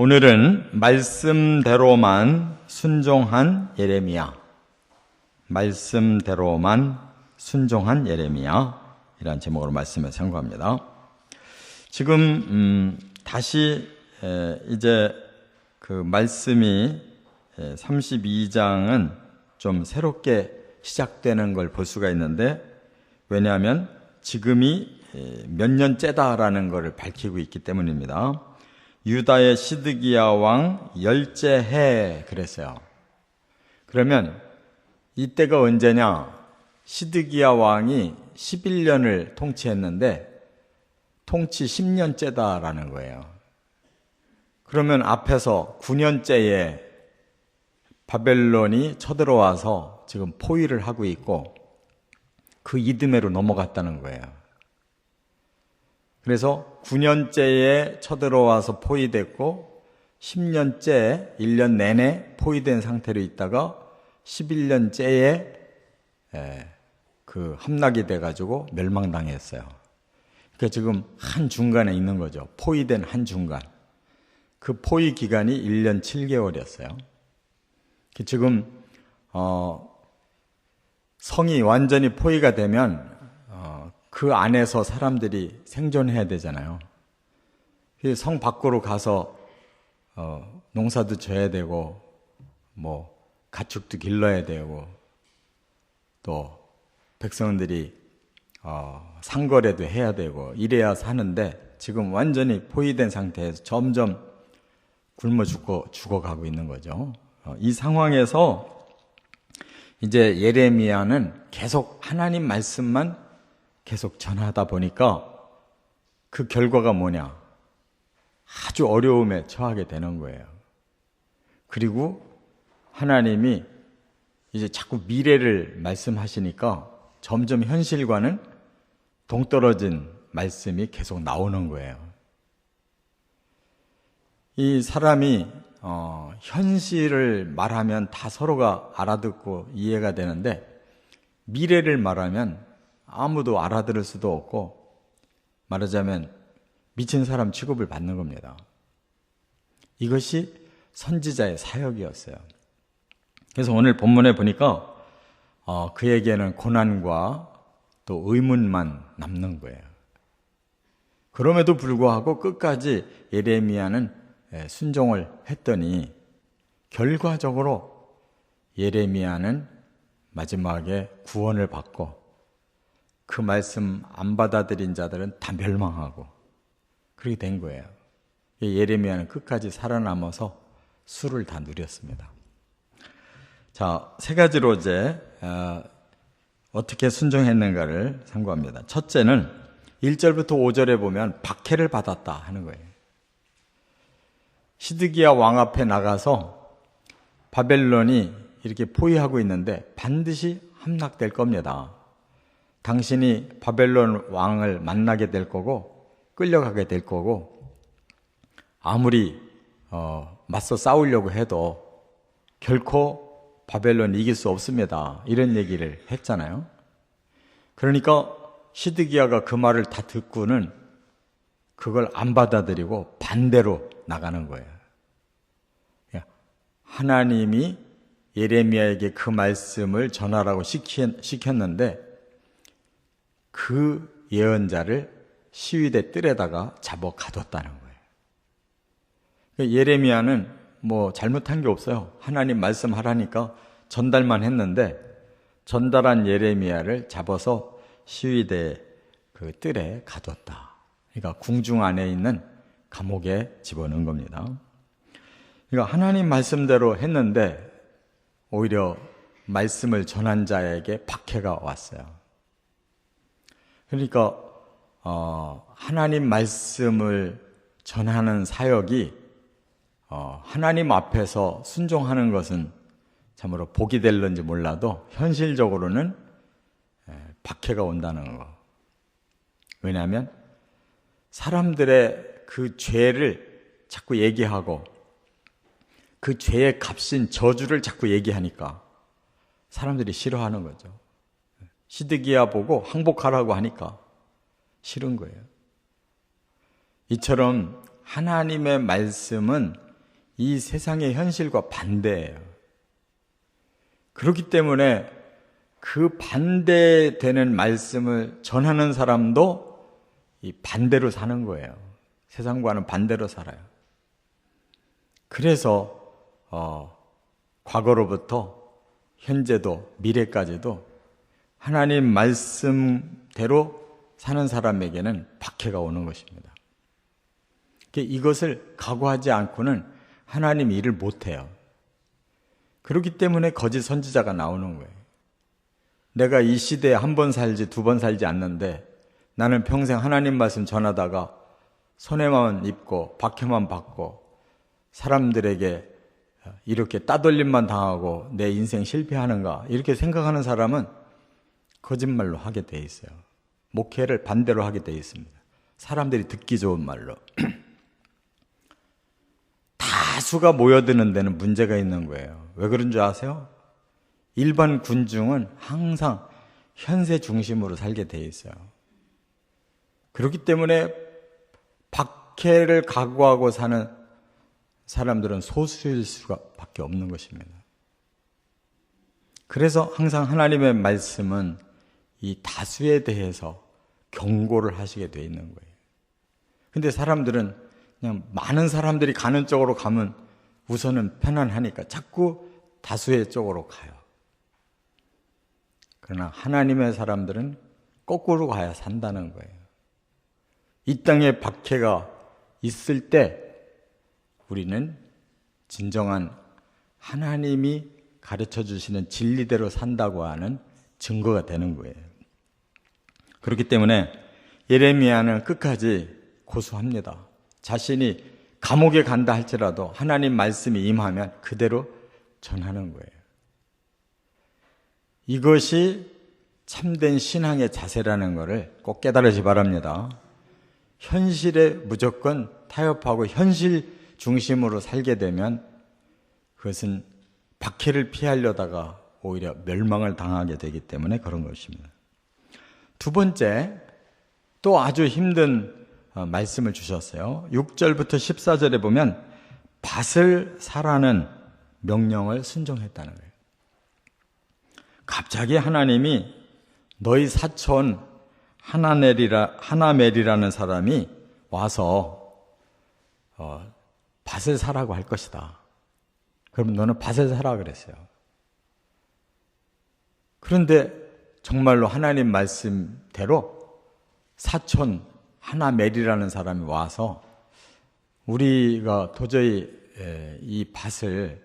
오늘은 말씀대로만 순종한 예레미야, 말씀대로만 순종한 예레미야 이라는 제목으로 말씀을 상고합니다. 지금 다시 이제 그 말씀이 32장은 좀 새롭게 시작되는 걸 볼 수가 있는데, 왜냐하면 지금이 몇 년째다라는 것을 밝히고 있기 때문입니다. 유다의 시드기야 왕 열째 해 그랬어요. 그러면 이때가 언제냐? 시드기야 왕이 11년을 통치했는데 통치 10년째다라는 거예요. 그러면 앞에서 9년째에 바벨론이 쳐들어와서 지금 포위를 하고 있고 그 이듬해로 넘어갔다는 거예요. 그래서 9년째에 쳐들어와서 포위됐고 10년째 1년 내내 포위된 상태로 있다가 11년째에 그 함락이 돼가지고 멸망당했어요. 그러니까 지금 한 중간에 있는 거죠. 포위된 한 중간. 그 포위 기간이 1년 7개월이었어요. 지금 성이 완전히 포위가 되면 그 안에서 사람들이 생존해야 되잖아요. 성 밖으로 가서 농사도 져야 되고 뭐 가축도 길러야 되고 또 백성들이 상거래도 해야 되고 이래야 사는데, 지금 완전히 포위된 상태에서 점점 굶어 죽어가고 있는 거죠. 이 상황에서 이제 예레미야는 계속 하나님 말씀만 계속 전하다 보니까 그 결과가 뭐냐? 아주 어려움에 처하게 되는 거예요. 그리고 하나님이 이제 자꾸 미래를 말씀하시니까 점점 현실과는 동떨어진 말씀이 계속 나오는 거예요. 이 사람이 현실을 말하면 다 서로가 알아듣고 이해가 되는데, 미래를 말하면 아무도 알아들을 수도 없고, 말하자면 미친 사람 취급을 받는 겁니다. 이것이 선지자의 사역이었어요. 그래서 오늘 본문에 보니까 그에게는 고난과 또 의문만 남는 거예요. 그럼에도 불구하고 끝까지 예레미야는 순종을 했더니 결과적으로 예레미야는 마지막에 구원을 받고 그 말씀 안 받아들인 자들은 다 멸망하고 그렇게 된 거예요. 예레미야는 끝까지 살아남아서 수를 다 누렸습니다. 자, 세 가지로 이제 어떻게 순종했는가를 상고합니다. 첫째는 1절부터 5절에 보면 박해를 받았다 하는 거예요. 시드기야 왕 앞에 나가서 바벨론이 이렇게 포위하고 있는데 반드시 함락될 겁니다. 당신이 바벨론 왕을 만나게 될 거고 끌려가게 될 거고, 아무리 맞서 싸우려고 해도 결코 바벨론 이길 수 없습니다. 이런 얘기를 했잖아요. 그러니까 시드기야가 그 말을 다 듣고는 그걸 안 받아들이고 반대로 나가는 거예요. 하나님이 예레미야에게 그 말씀을 전하라고 시켰는데 그 예언자를 시위대 뜰에다가 잡아 가뒀다는 거예요. 예레미야는 뭐 잘못한 게 없어요. 하나님 말씀하라니까 전달만 했는데 전달한 예레미야를 잡아서 시위대 그 뜰에 가뒀다. 그러니까 궁중 안에 있는 감옥에 집어넣은 겁니다. 그러니까 하나님 말씀대로 했는데 오히려 말씀을 전한 자에게 박해가 왔어요. 그러니까 하나님 말씀을 전하는 사역이 하나님 앞에서 순종하는 것은 참으로 복이 될런지 몰라도 현실적으로는 박해가 온다는 거. 왜냐하면 사람들의 그 죄를 자꾸 얘기하고 그 죄의 값인 저주를 자꾸 얘기하니까 사람들이 싫어하는 거죠. 시드기야 보고 항복하라고 하니까 싫은 거예요. 이처럼 하나님의 말씀은 이 세상의 현실과 반대예요. 그렇기 때문에 그 반대되는 말씀을 전하는 사람도 이 반대로 사는 거예요. 세상과는 반대로 살아요. 그래서 과거로부터 현재도 미래까지도 하나님 말씀대로 사는 사람에게는 박해가 오는 것입니다. 이것을 각오하지 않고는 하나님 일을 못해요. 그렇기 때문에 거짓 선지자가 나오는 거예요. 내가 이 시대에 한 번 살지 두 번 살지 않는데 나는 평생 하나님 말씀 전하다가 손해만 입고 박해만 받고 사람들에게 이렇게 따돌림만 당하고 내 인생 실패하는가 이렇게 생각하는 사람은 거짓말로 하게 돼 있어요. 목회를 반대로 하게 돼 있습니다. 사람들이 듣기 좋은 말로. 다수가 모여드는 데는 문제가 있는 거예요. 왜 그런 줄 아세요? 일반 군중은 항상 현세 중심으로 살게 돼 있어요. 그렇기 때문에 박해를 각오하고 사는 사람들은 소수일 수밖에 없는 것입니다. 그래서 항상 하나님의 말씀은 이 다수에 대해서 경고를 하시게 돼 있는 거예요. 근데 사람들은 그냥 많은 사람들이 가는 쪽으로 가면 우선은 편안하니까 자꾸 다수의 쪽으로 가요. 그러나 하나님의 사람들은 거꾸로 가야 산다는 거예요. 이 땅에 박해가 있을 때 우리는 진정한 하나님이 가르쳐 주시는 진리대로 산다고 하는 증거가 되는 거예요. 그렇기 때문에 예레미야는 끝까지 고수합니다. 자신이 감옥에 간다 할지라도 하나님 말씀이 임하면 그대로 전하는 거예요. 이것이 참된 신앙의 자세라는 것을 꼭 깨달으시 바랍니다. 현실에 무조건 타협하고 현실 중심으로 살게 되면 그것은 박해를 피하려다가 오히려 멸망을 당하게 되기 때문에 그런 것입니다. 두 번째, 또 아주 힘든 말씀을 주셨어요. 6절부터 14절에 보면 밭을 사라는 명령을 순종했다는 거예요. 갑자기 하나님이 너희 사촌 하나멜이라는 사람이 와서 밭을 사라고 할 것이다. 그럼 너는 밭을 사라 그랬어요. 그런데 정말로 하나님 말씀대로 사촌 하나멜이라는 사람이 와서 우리가 도저히 이 밭을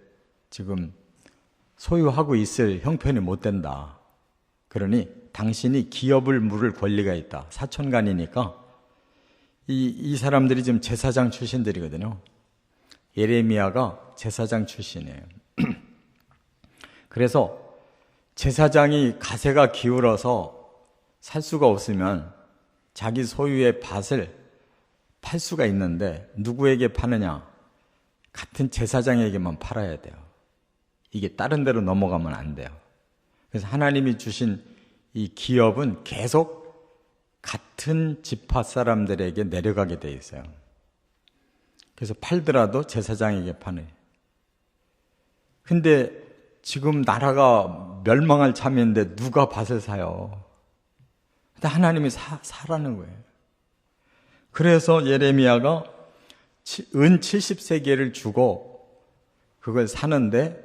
지금 소유하고 있을 형편이 못 된다. 그러니 당신이 기업을 물을 권리가 있다. 사촌간이니까 이 사람들이 지금 제사장 출신들이거든요. 예레미야가 제사장 출신이에요. 그래서 제사장이 가세가 기울어서 살 수가 없으면 자기 소유의 밭을 팔 수가 있는데 누구에게 파느냐? 같은 제사장에게만 팔아야 돼요. 이게 다른 데로 넘어가면 안 돼요. 그래서 하나님이 주신 이 기업은 계속 같은 지파 사람들에게 내려가게 돼 있어요. 그래서 팔더라도 제사장에게 파네. 근데 지금 나라가 멸망할 참인데 누가 밭을 사요? 근데 하나님이 사라는 거예요. 그래서 예레미야가 은 70세겔을 주고 그걸 사는데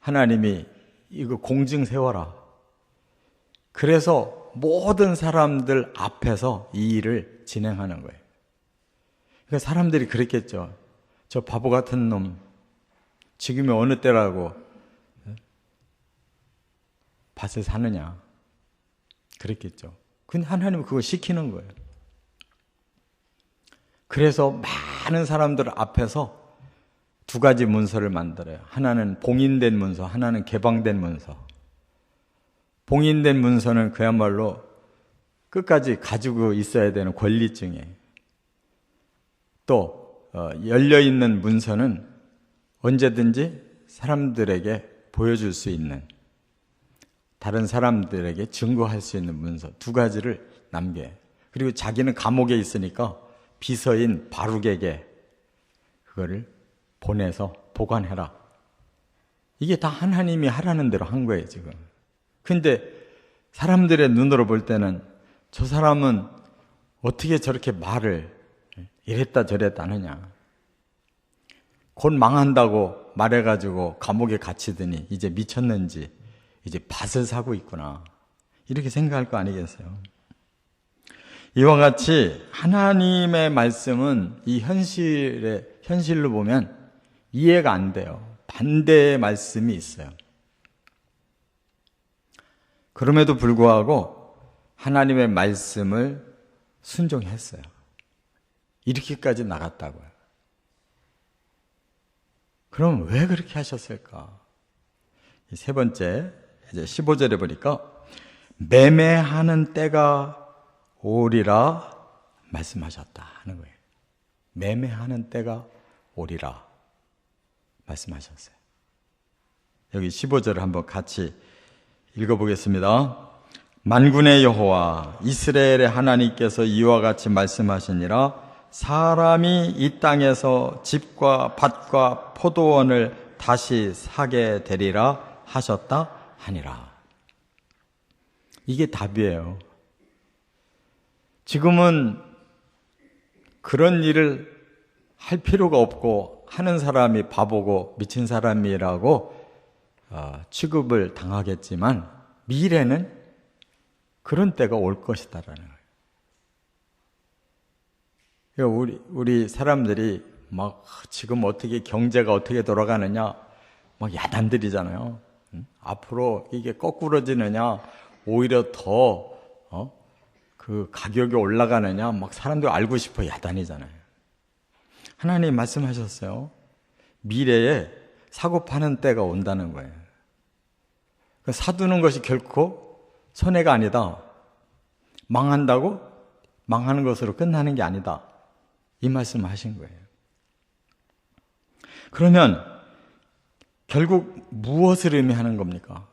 하나님이 이거 공증 세워라. 그래서 모든 사람들 앞에서 이 일을 진행하는 거예요. 그러니까 사람들이 그랬겠죠. 저 바보 같은 놈, 지금이 어느 때라고 밭을 사느냐. 그랬겠죠. 근데 하나님은 그거 시키는 거예요. 그래서 많은 사람들 앞에서 두 가지 문서를 만들어요. 하나는 봉인된 문서, 하나는 개방된 문서. 봉인된 문서는 그야말로 끝까지 가지고 있어야 되는 권리증이에요. 또 열려있는 문서는 언제든지 사람들에게 보여줄 수 있는, 다른 사람들에게 증거할 수 있는 문서 두 가지를 남겨요. 그리고 자기는 감옥에 있으니까 비서인 바룩에게 그거를 보내서 보관해라. 이게 다 하나님이 하라는 대로 한 거예요, 지금. 근데 사람들의 눈으로 볼 때는 저 사람은 어떻게 저렇게 말을 이랬다 저랬다 하느냐. 곧 망한다고 말해가지고 감옥에 갇히더니 이제 미쳤는지 이제 밭을 사고 있구나. 이렇게 생각할 거 아니겠어요? 이와 같이 하나님의 말씀은 이 현실로 보면 이해가 안 돼요. 반대의 말씀이 있어요. 그럼에도 불구하고 하나님의 말씀을 순종했어요. 이렇게까지 나갔다고요. 그럼 왜 그렇게 하셨을까? 세 번째, 이제 15절에 보니까 매매하는 때가 오리라 말씀하셨다 하는 거예요. 매매하는 때가 오리라 말씀하셨어요. 여기 15절을 한번 같이 읽어보겠습니다. 만군의 여호와 이스라엘의 하나님께서 이와 같이 말씀하시니라. 사람이 이 땅에서 집과 밭과 포도원을 다시 사게 되리라 하셨다 하니라. 이게 답이에요. 지금은 그런 일을 할 필요가 없고 하는 사람이 바보고 미친 사람이라고 취급을 당하겠지만 미래는 그런 때가 올 것이다라는 거예요. 우리 사람들이 막 지금 어떻게 경제가 어떻게 돌아가느냐 막 야단들이잖아요. 앞으로 이게 거꾸러지느냐 오히려 더 그 가격이 올라가느냐 막 사람들 알고 싶어 야단이잖아요. 하나님 말씀하셨어요. 미래에 사고 파는 때가 온다는 거예요. 사두는 것이 결코 손해가 아니다. 망한다고 망하는 것으로 끝나는 게 아니다. 이 말씀을 하신 거예요. 그러면 결국 무엇을 의미하는 겁니까?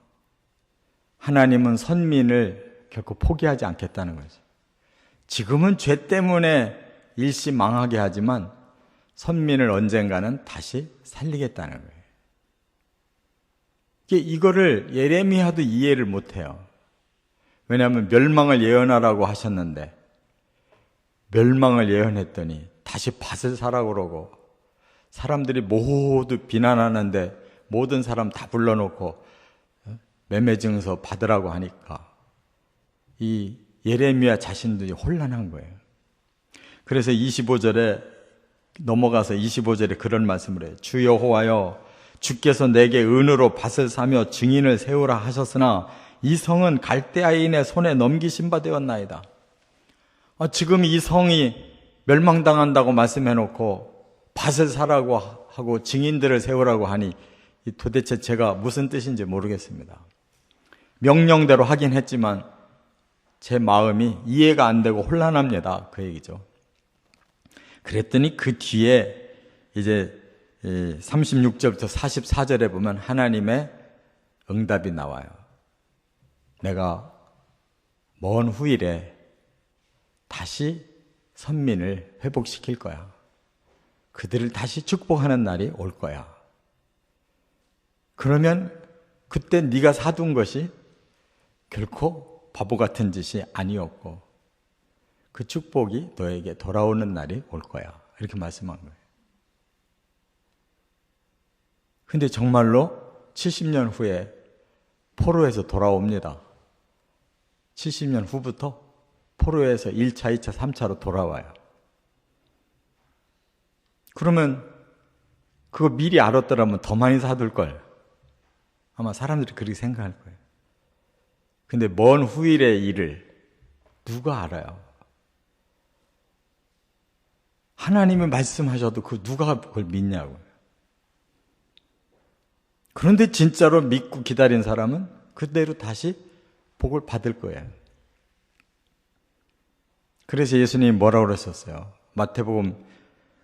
하나님은 선민을 결코 포기하지 않겠다는 거죠. 지금은 죄 때문에 일시 망하게 하지만 선민을 언젠가는 다시 살리겠다는 거예요. 이거를 예레미야도 이해를 못해요. 왜냐하면 멸망을 예언하라고 하셨는데 멸망을 예언했더니 다시 밭을 사라고 그러고 사람들이 모두 비난하는데 모든 사람 다 불러놓고 매매증서 받으라고 하니까 이 예레미야 자신도 혼란한 거예요. 그래서 25절에 넘어가서 25절에 그런 말씀을 해요. 주 여호와여 주께서 내게 은으로 밭을 사며 증인을 세우라 하셨으나 이 성은 갈대아인의 손에 넘기신 바 되었나이다. 지금 이 성이 멸망당한다고 말씀해놓고 밭을 사라고 하고 증인들을 세우라고 하니 도대체 제가 무슨 뜻인지 모르겠습니다. 명령대로 하긴 했지만 제 마음이 이해가 안 되고 혼란합니다. 그 얘기죠. 그랬더니 그 뒤에 이제 36절부터 44절에 보면 하나님의 응답이 나와요. 내가 먼 후일에 다시 선민을 회복시킬 거야. 그들을 다시 축복하는 날이 올 거야. 그러면 그때 네가 사둔 것이 결코 바보 같은 짓이 아니었고 그 축복이 너에게 돌아오는 날이 올 거야. 이렇게 말씀한 거예요. 근데 정말로 70년 후에 포로에서 돌아옵니다. 70년 후부터 포로에서 1차, 2차, 3차로 돌아와요. 그러면 그거 미리 알았더라면 더 많이 사둘 걸. 아마 사람들이 그렇게 생각할 거예요. 근데 먼 후일의 일을 누가 알아요? 하나님이 말씀하셔도 누가 그걸 믿냐고요. 그런데 진짜로 믿고 기다린 사람은 그대로 다시 복을 받을 거예요. 그래서 예수님이 뭐라고 그러셨어요? 마태복음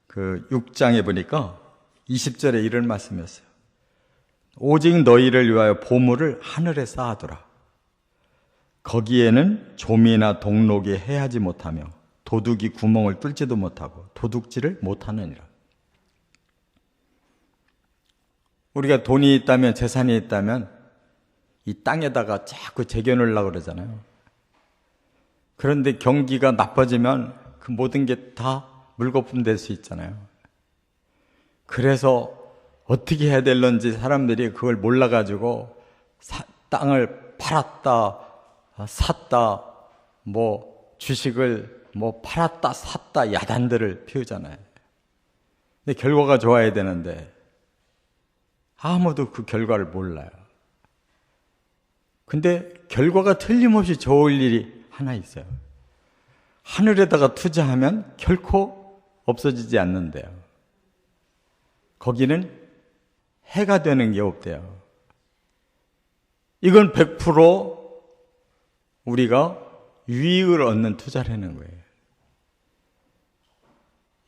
6장에 보니까 20절에 이런 말씀이었어요. 오직 너희를 위하여 보물을 하늘에 쌓아두라. 거기에는 좀이나 동록이 해하지 못하며 도둑이 구멍을 뚫지도 못하고 도둑질을 못하느니라. 우리가 돈이 있다면, 재산이 있다면 이 땅에다가 자꾸 재겨놓으려고 그러잖아요. 그런데 경기가 나빠지면 그 모든 게 다 물거품 될 수 있잖아요. 그래서 어떻게 해야 될런지 사람들이 그걸 몰라가지고 땅을 팔았다, 샀다, 주식을 팔았다, 샀다, 야단들을 피우잖아요. 근데 결과가 좋아야 되는데 아무도 그 결과를 몰라요. 근데 결과가 틀림없이 좋을 일이 하나 있어요. 하늘에다가 투자하면 결코 없어지지 않는데요. 거기는 해가 되는 게 없대요. 이건 100% 우리가 유익을 얻는 투자라는 거예요.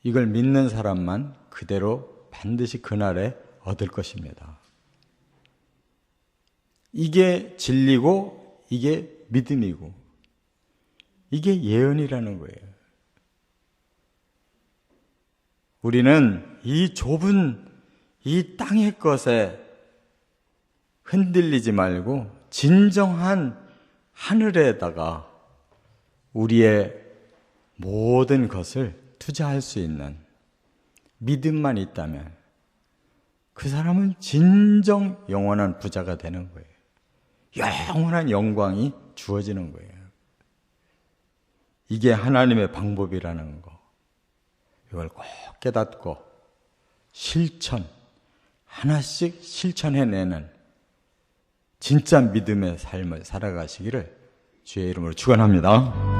이걸 믿는 사람만 그대로 반드시 그날에 얻을 것입니다. 이게 진리고 이게 믿음이고 이게 예언이라는 거예요. 우리는 이 좁은 이 땅의 것에 흔들리지 말고 진정한 하늘에다가 우리의 모든 것을 투자할 수 있는 믿음만 있다면 그 사람은 진정 영원한 부자가 되는 거예요. 영원한 영광이 주어지는 거예요. 이게 하나님의 방법이라는 거. 이걸 꼭 깨닫고 하나씩 실천해내는 진짜 믿음의 삶을 살아가시기를 주의 이름으로 축원합니다.